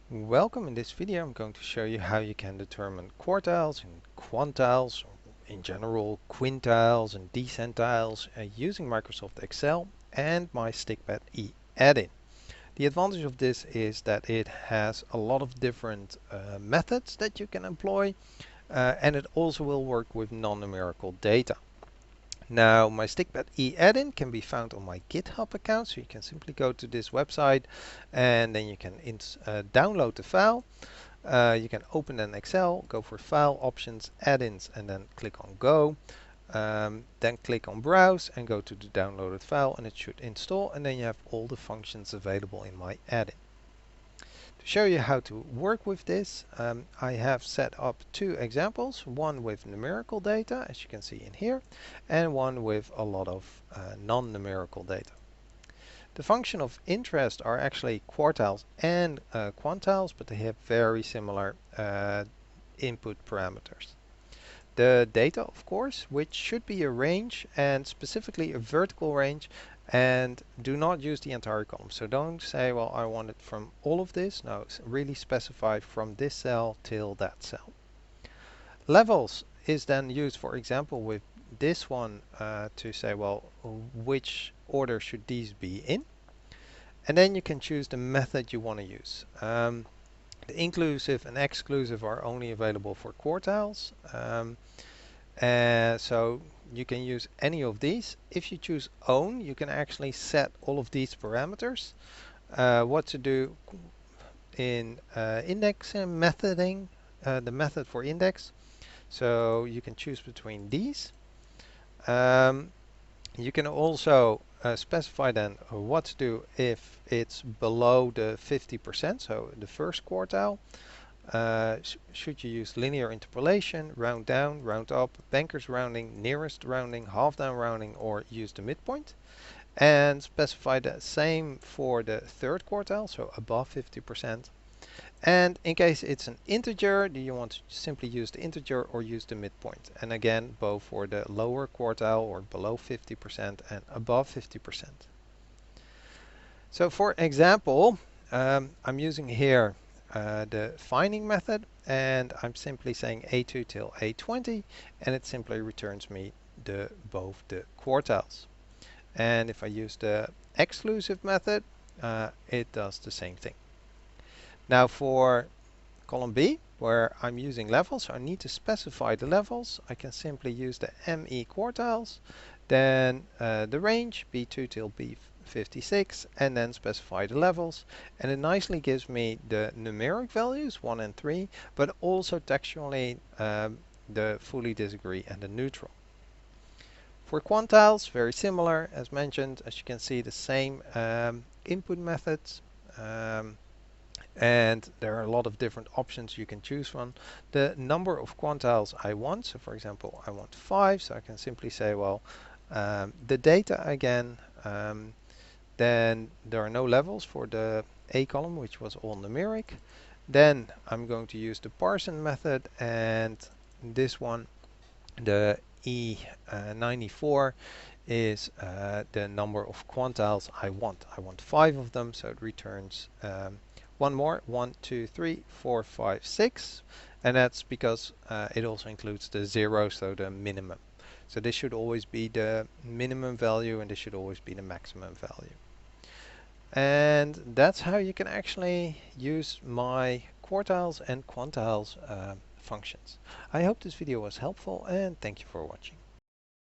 Welcome. In this video I'm going to show you how you can determine quartiles and quantiles, or in general quintiles and decentiles, using Microsoft Excel and my stikpetE add-in. The advantage of this is that it has a lot of different methods that you can employ, and it also will work with non-numerical data. Now, my stikpetE add-in can be found on my GitHub account, so you can simply go to this website and then you can download the file. You can open an Excel, go for File, Options, Add-ins, and then click on Go. Then click on Browse and go to the downloaded file, and it should install, and then you have all the functions available in my add-in. To show you how to work with this, I have set up two examples, one with numerical data, as you can see in here, and one with a lot of non-numerical data. The function of interest are actually quartiles and quantiles, but they have very similar input parameters. The data, of course, which should be a range, and specifically a vertical range, and do not use the entire column. So don't say, well, I want it from all of this. No, it's really specified from this cell till that cell. Levels is then used, for example, with this one to say, well, which order should these be in? And then you can choose the method you want to use. The inclusive and exclusive are only available for quartiles. So you can use any of these. If you choose own, you can actually set all of these parameters. What to do in index methoding, the method for index. So you can choose between these. You can also specify then what to do if it's below the 50%, so the first quartile. Should you use linear interpolation, round down, round up, banker's rounding, nearest rounding, half down rounding, or use the midpoint? And specify the same for the third quartile, so above 50%. And in case it's an integer, do you want to simply use the integer or use the midpoint? And again, both for the lower quartile or below 50% and above 50%. So for example, I'm using here the finding method, and I'm simply saying A2 till A20, and it simply returns me both the quartiles. And if I use the exclusive method, it does the same thing. Now for column B, where I'm using levels, so I need to specify the levels. I can simply use the ME quartiles, then the range B2 till B56, and then specify the levels. And it nicely gives me the numeric values 1 and 3, but also textually the fully disagree and the neutral. For quantiles, very similar as mentioned. As you can see, the same input methods. And there are a lot of different options you can choose from. The number of quantiles I want, so for example, I want 5, so I can simply say, well, the data again, then there are no levels for the A column, which was all numeric. Then I'm going to use the parsen method, and this one, the E94, is the number of quantiles I want. I want 5 of them, so it returns one more, 1, 2, 3, 4, 5, 6, and that's because it also includes the 0, so the minimum. So this should always be the minimum value, and this should always be the maximum value. And that's how you can actually use my quartiles and quantiles functions. I hope this video was helpful, and thank you for watching.